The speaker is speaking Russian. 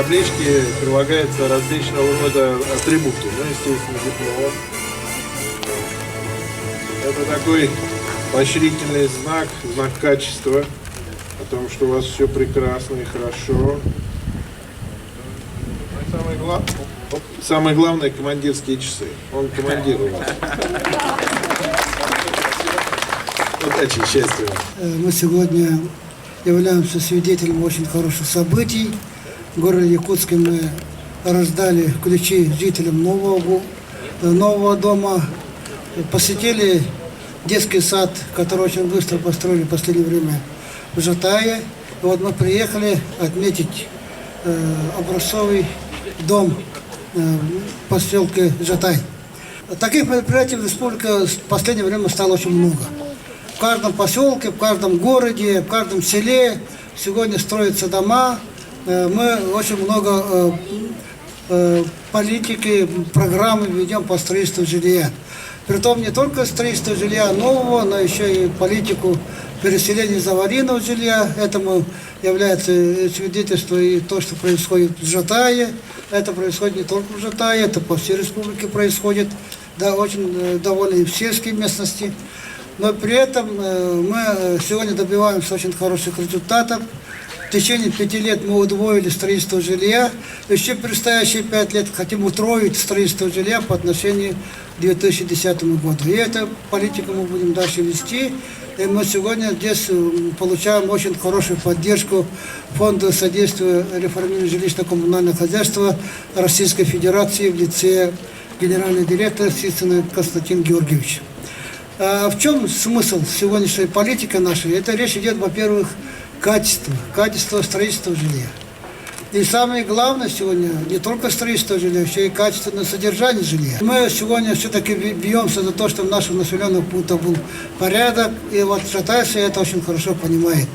табличке прилагаются различного рода атрибуты. Ну, естественно, диплом. Это такой поощрительный знак, знак качества, о том, что у вас все прекрасно и хорошо. Самое главное, командирские часы. Он командир у вас. Удачи и счастья вам. Мы сегодня являемся свидетелями очень хороших событий. В городе Якутске мы раздали ключи жителям нового дома. Посетили детский сад, который очень быстро построили в последнее время в Жатае. И вот мы приехали отметить образцовый дом в поселке Жатай. Таких мероприятий в республике в последнее время стало очень много. В каждом поселке, в каждом городе, в каждом селе сегодня строятся дома. Мы очень много политики, программы ведем по строительству жилья. Притом не только строительство жилья нового, но еще и политику переселения из аварийного жилья. Этому является свидетельство и то, что происходит в Жатае. Это происходит не только в Жатае, это по всей республике происходит, да, очень довольно и в сельской местности. Но при этом мы сегодня добиваемся очень хороших результатов. В течение 5 лет мы удвоили строительство жилья. Еще в предстоящие 5 лет хотим утроить строительство жилья по отношению к 2010 году. И эту политику мы будем дальше вести. И мы сегодня здесь получаем очень хорошую поддержку Фонда содействия реформированию жилищно-коммунального хозяйства Российской Федерации в лице генерального директора Сицына Константина Георгиевича. А в чем смысл сегодняшней политики нашей? Это речь идет, во-первых, качество строительства жилья. И самое главное сегодня не только строительство жилья, еще и качественное содержание жилья. Мы сегодня все-таки бьемся за то, чтобы в наших населенных пунктах был порядок, и вот Жатайцы это очень хорошо понимает.